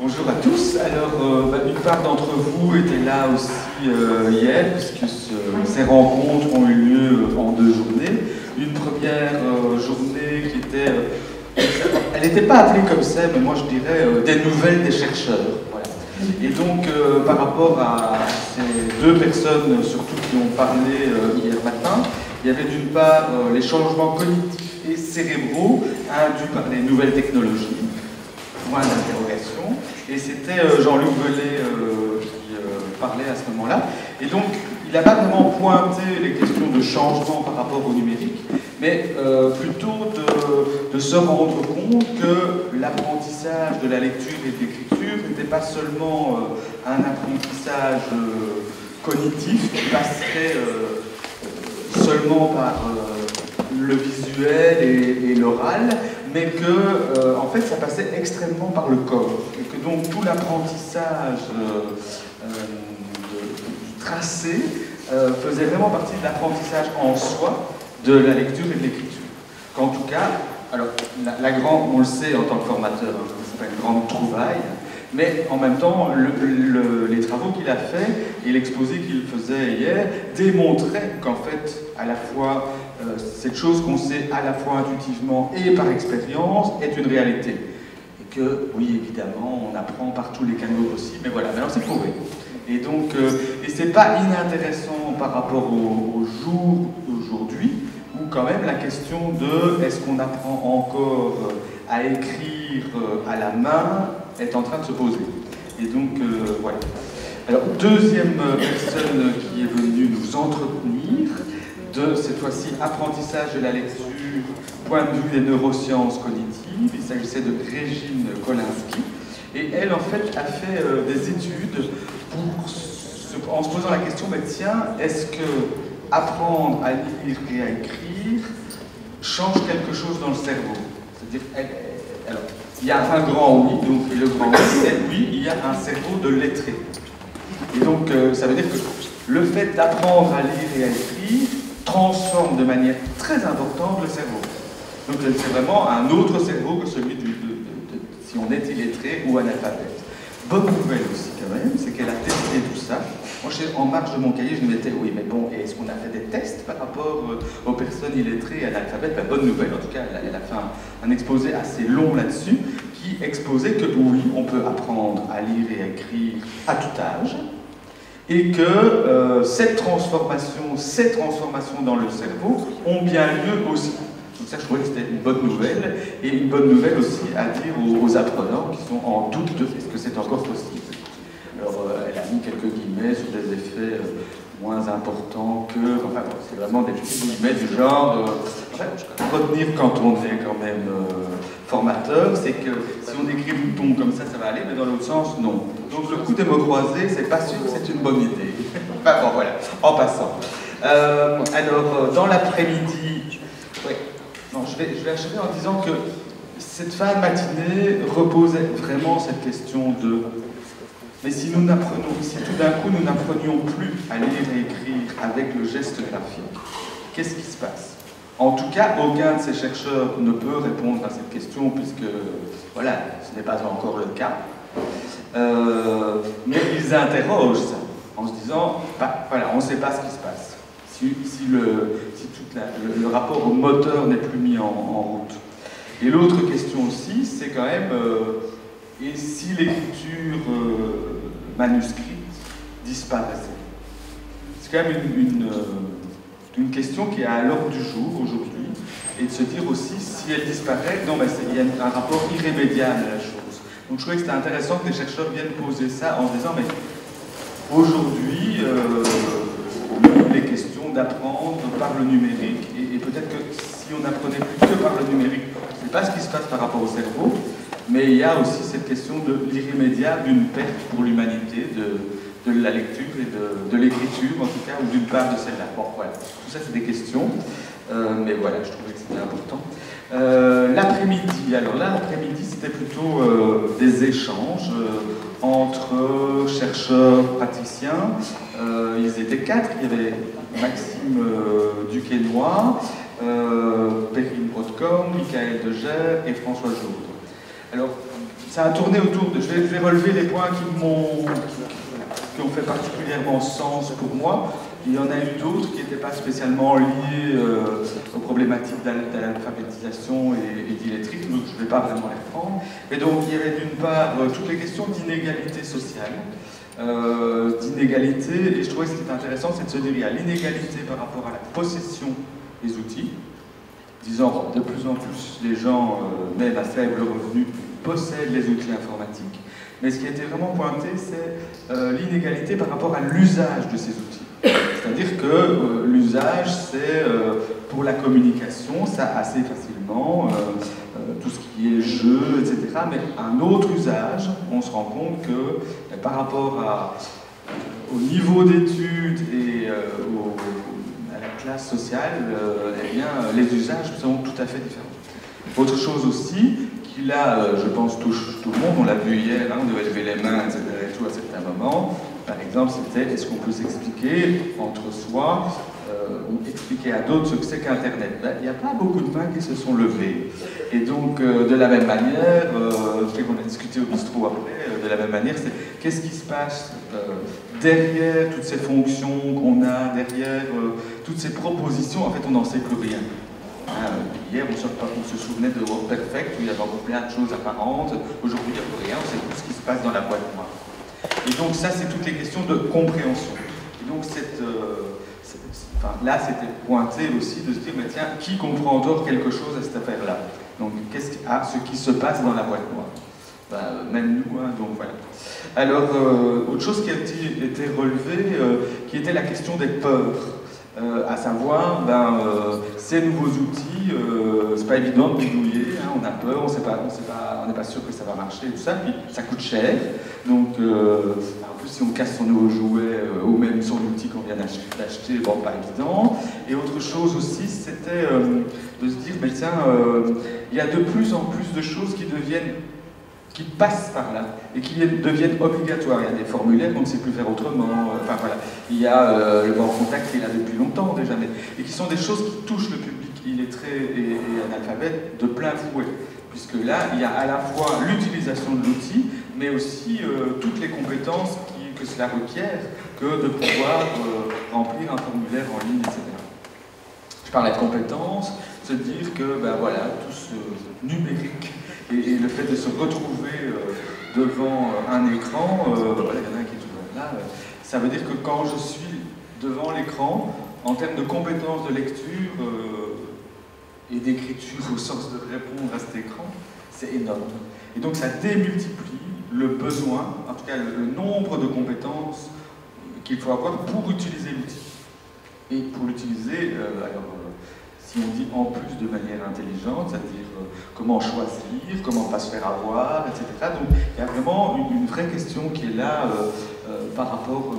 Bonjour à tous. Alors, une part d'entre vous était là aussi hier, puisque ces rencontres ont eu lieu en 2 journées. Une première journée qui était... elle n'était pas appelée comme ça, mais moi je dirais des nouvelles des chercheurs. Voilà. Et donc, par rapport à ces 2 personnes, surtout qui ont parlé hier matin, il y avait d'une part les changements cognitifs et cérébraux induits par les nouvelles technologies. Point d'interrogation. Et c'était Jean-Luc Velay qui parlait à ce moment-là. Et donc, il n'a pas vraiment pointé les questions de changement par rapport au numérique, mais plutôt de se rendre compte que l'apprentissage de la lecture et de l'écriture n'était pas seulement un apprentissage cognitif qui passerait seulement par le visuel et l'oral, mais que, en fait, ça passait extrêmement par le corps, et que donc tout l'apprentissage du tracé faisait vraiment partie de l'apprentissage en soi de la lecture et de l'écriture. Qu'en tout cas, alors, on le sait en tant que formateur, hein, c'est pas une grande trouvaille, mais en même temps, les travaux qu'il a faits et l'exposé qu'il faisait hier démontraient qu'en fait, à la fois, cette chose qu'on sait à la fois intuitivement et par expérience est une réalité. Et que, oui, évidemment, on apprend par tous les canaux possibles, mais voilà, maintenant c'est prouvé. Et donc, et c'est pas inintéressant par rapport au jour d'aujourd'hui, où quand même la question de est-ce qu'on apprend encore à écrire à la main est en train de se poser. Et donc, voilà. Alors, deuxième personne qui est venue nous entretenir, de cette fois-ci apprentissage de la lecture, point de vue des neurosciences cognitives. Il s'agissait de Régine Kolinski. Et elle, en fait, a fait des études en se posant la question, mais tiens, est-ce que apprendre à lire et à écrire change quelque chose dans le cerveau? C'est-à-dire, alors, il y a un grand oui, donc, et le grand oui, c'est oui, il y a un cerveau de lettré. Et donc, ça veut dire que le fait d'apprendre à lire et à écrire transforme de manière très importante le cerveau. Donc, c'est vraiment un autre cerveau que celui si on est illettré ou analphabète. Bonne nouvelle aussi, quand même, c'est qu'elle a testé tout ça. Moi, en marge de mon cahier, je me mettais, oui, mais bon, est-ce qu'on a fait des tests par rapport aux personnes illettrées et analphabètes? Ben, bonne nouvelle, en tout cas, elle a fait un exposé assez long là-dessus, qui exposait que oui, on peut apprendre à lire et à écrire à tout âge, et que ces transformations dans le cerveau ont bien lieu aussi. Donc ça, je trouvais que c'était une bonne nouvelle, et une bonne nouvelle aussi à dire aux apprenants qui sont en doute de est-ce que c'est encore possible. Alors, elle a mis quelques guillemets sur des effets moins importants que... Enfin, bon, c'est vraiment des petits guillemets du genre... retenir quand on est quand même formateur, c'est que si on écrit bouton comme ça va aller, mais dans l'autre sens, non. Donc, le coup des mots croisés, c'est pas sûr que c'est une bonne idée. Enfin, bon, voilà, en passant. Alors, dans l'après-midi... Ouais. Non, je vais achever en disant que cette fin de matinée reposait vraiment cette question de... Mais si tout d'un coup nous n'apprenions plus à lire et écrire avec le geste graphique, qu'est-ce qui se passe? En tout cas, aucun de ces chercheurs ne peut répondre à cette question, puisque, voilà, ce n'est pas encore le cas. Mais ils interrogent ça, en se disant, bah, voilà, on ne sait pas ce qui se passe. Si le rapport au moteur n'est plus mis en route. Et l'autre question aussi, c'est quand même, et si l'écriture manuscrite disparaissait? C'est quand même une question qui est à l'ordre du jour aujourd'hui, et de se dire aussi, si elle disparaît, non, mais il y a un rapport irrémédiable à la chose. Donc je trouvais que c'était intéressant que les chercheurs viennent poser ça en se disant, mais aujourd'hui, il est question d'apprendre par le numérique, et peut-être que si on n'apprenait plus que par le numérique, je ne sais pas ce qui se passe par rapport au cerveau, mais il y a aussi cette question de l'irrémédiable d'une perte pour l'humanité de la lecture et de l'écriture, en tout cas, ou d'une part de celle-là. Bon, voilà, tout ça c'est des questions, mais voilà, je trouvais que c'était important. L'après-midi, alors là, l'après-midi, c'était plutôt des échanges entre chercheurs, praticiens. Ils étaient 4, il y avait Maxime Duquesnoy, Perrine Brodcom, Michael Degère et François Jourde. Alors, ça a tourné autour de... Je vais relever les points qui ont fait particulièrement sens pour moi. Il y en a eu d'autres qui n'étaient pas spécialement liés aux problématiques d'alphabétisation et d'illettrisme, donc je ne vais pas vraiment les reprendre. Et donc, il y avait d'une part toutes les questions d'inégalité sociale, d'inégalité, et je trouvais que ce qui est intéressant, c'est de se dire qu'il y a l'inégalité par rapport à la possession des outils, disant de plus en plus les gens, même à faible revenu, possèdent les outils informatiques. Mais ce qui a été vraiment pointé, c'est l'inégalité par rapport à l'usage de ces outils. C'est-à-dire que l'usage, c'est pour la communication, ça assez facilement, tout ce qui est jeu, etc. Mais un autre usage, on se rend compte que par rapport au niveau d'études et à la classe sociale, eh bien, les usages sont tout à fait différents. Autre chose aussi, qui là, je pense, touche tout le monde, on l'a vu hier, hein, on devait lever les mains, etc. et tout à certains moments. Par exemple, c'était est-ce qu'on peut s'expliquer entre soi ou expliquer à d'autres ce que c'est qu'Internet. Ben, il n'y a pas beaucoup de mains qui se sont levées. Et donc, de la même manière, fait qu'on a discuté au bistrot après, de la même manière, c'est qu'est-ce qui se passe derrière toutes ces fonctions qu'on a, derrière toutes ces propositions. En fait, on n'en sait plus rien. Hier, on se souvenait de WordPerfect, où il y avait encore plein de choses apparentes. Aujourd'hui, il n'y a plus rien, on sait tout ce qui se passe dans la boîte noire. Et donc ça, c'est toutes les questions de compréhension. Et donc là, c'était pointé aussi de se dire, mais tiens, qui comprend encore quelque chose à cette affaire-là? Donc, ce qui se passe dans la boîte noire? Ben, même nous, hein, donc voilà. Alors, autre chose qui a été relevée, qui était la question des peurs. À savoir, ces nouveaux outils, c'est pas évident de bidouiller, hein, on a peur, on n'est pas sûr que ça va marcher, tout ça, puis ça coûte cher. Donc, en plus, si on casse son nouveau jouet ou même son outil qu'on vient d'acheter, bon, pas évident. Et autre chose aussi, c'était de se dire, mais tiens, il y a de plus en plus de choses qui passent par là et qui deviennent obligatoires. Il y a des formulaires qu'on ne sait plus faire autrement. Enfin voilà, il y a le Bon Contact qui est là depuis longtemps déjà, et qui sont des choses qui touchent le public illettré et analphabète de plein fouet. Puisque là, il y a à la fois l'utilisation de l'outil, mais aussi toutes les compétences que cela requiert que de pouvoir remplir un formulaire en ligne, etc. Je parlais de compétences, se dire que voilà, tout ce numérique et le fait de se retrouver devant un écran, voilà, il y en a un qui est toujours là, ça veut dire que quand je suis devant l'écran, en termes de compétences de lecture et d'écriture au sens de répondre à cet écran, c'est énorme. Et donc ça démultiplie le besoin, en tout cas le nombre de compétences qu'il faut avoir pour utiliser l'outil. Et pour l'utiliser, si on dit en plus de manière intelligente, c'est-à-dire comment choisir, comment pas se faire avoir, etc. Donc il y a vraiment une vraie question qui est là par rapport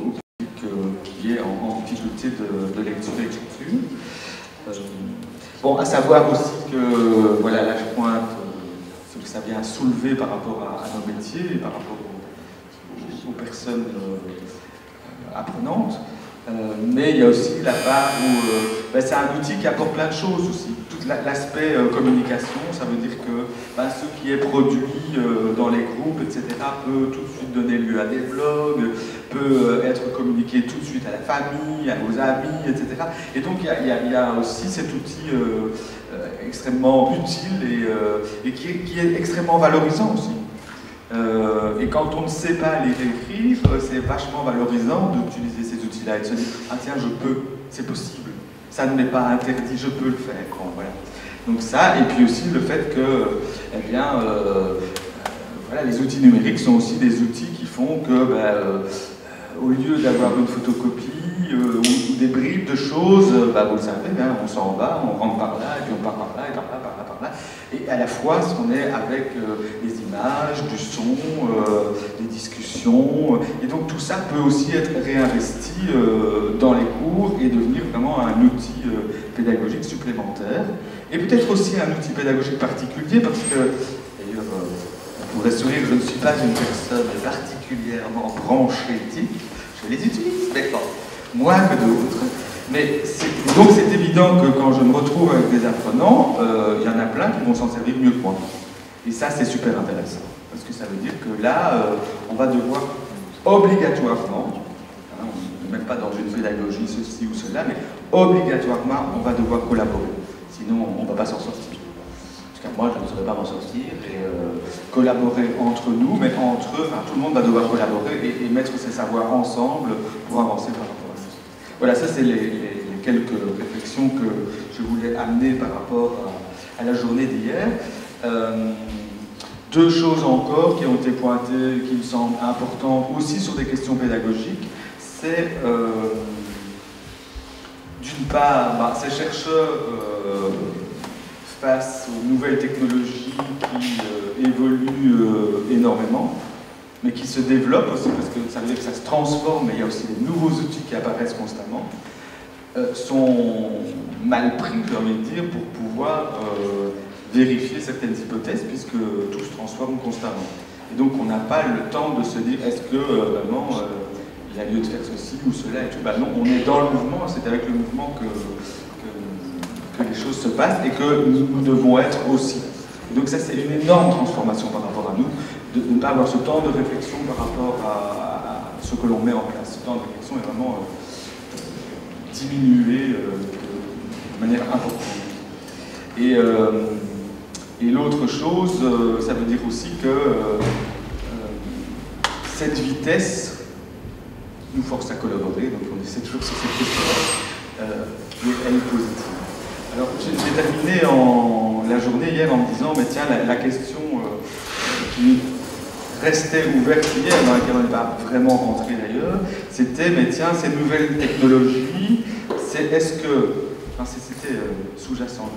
au public qui est en difficulté de lecture et d'écriture. Bon, à savoir aussi que, voilà, là je pointe ce que ça vient soulever par rapport à nos métiers et par rapport aux personnes apprenantes. Mais il y a aussi la part où c'est un outil qui apporte plein de choses aussi. Tout l'aspect communication, ça veut dire que ce qui est produit dans les groupes, etc., peut tout de suite donner lieu à des blogs, peut être communiqué tout de suite à la famille, à vos amis, etc. Et donc il y a aussi cet outil extrêmement utile et qui est extrêmement valorisant aussi. Et quand on ne sait pas lire et écrire, c'est vachement valorisant d'utiliser ces outils-là et de se dire « Ah tiens, je peux, c'est possible, ça ne m'est pas interdit, je peux le faire. » Voilà. Donc ça, et puis aussi le fait que, eh bien, voilà, les outils numériques sont aussi des outils qui font que, au lieu d'avoir une photocopie ou des bribes de choses, vous le savez, on s'en va, on rentre par là, et puis on part par là, et par là, par là, par là. Et à la fois, on est avec les images, du son, des discussions, et donc tout ça peut aussi être réinvesti dans les cours et devenir vraiment un outil pédagogique supplémentaire. Et peut-être aussi un outil pédagogique particulier, parce que, d'ailleurs, vous pourrez sourire, je ne suis pas une personne particulièrement branchée éthique, je les utilise, mais bon, moins que d'autres. Mais donc c'est évident que quand je me retrouve avec des apprenants, il y en a plein qui vont s'en servir mieux que moi. Et ça, c'est super intéressant, parce que ça veut dire que là, on va devoir obligatoirement, hein, on n'est même pas dans une pédagogie, ceci ou cela, mais obligatoirement, on va devoir collaborer. Sinon, on ne va pas s'en sortir. En tout cas, moi, je ne saurais pas m'en sortir. Et collaborer entre nous, mais entre eux, enfin, tout le monde va devoir collaborer et mettre ses savoirs ensemble pour avancer par rapport à ça. Voilà, ça, c'est les quelques réflexions que je voulais amener par rapport à la journée d'hier. Deux choses encore qui ont été pointées, qui me semblent importantes aussi sur des questions pédagogiques, c'est d'une part, ces chercheurs face aux nouvelles technologies qui évoluent énormément, mais qui se développent aussi, parce que ça veut dire que ça se transforme, mais il y a aussi des nouveaux outils qui apparaissent constamment, sont mal pris, j'ai envie de dire, pour pouvoir vérifier certaines hypothèses, puisque tout se transforme constamment. Et donc on n'a pas le temps de se dire, est-ce que vraiment il y a lieu de faire ceci ou cela et tout. Ben non, on est dans le mouvement, c'est avec le mouvement que les choses se passent et que nous devons être aussi. Et donc ça, c'est une énorme transformation par rapport à nous, de ne pas avoir ce temps de réflexion par rapport à ce que l'on met en place. Ce temps de réflexion est vraiment diminué de manière importante. Et l'autre chose, ça veut dire aussi que cette vitesse nous force à collaborer, donc on essaie toujours sur cette question-là, et elle est positive. Alors j'ai terminé la journée hier en me disant, mais tiens, la question qui restait ouverte hier, dans laquelle on n'est pas vraiment rentré d'ailleurs, c'était, mais tiens, ces nouvelles technologies, est-ce que, enfin c'était sous-jacent,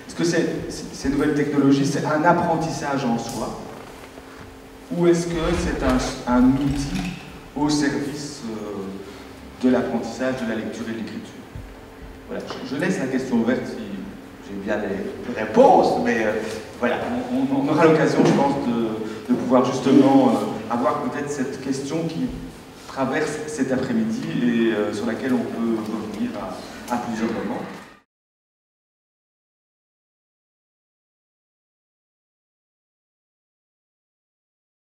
est-ce que ces nouvelles technologies, c'est un apprentissage en soi, ou est-ce que c'est un outil au service de l'apprentissage, de la lecture et de l'écriture? Voilà, je laisse la question ouverte si j'ai bien des réponses, mais voilà, on aura l'occasion, je pense, de pouvoir justement avoir peut-être cette question qui traverse cet après-midi et sur laquelle on peut revenir à plusieurs moments.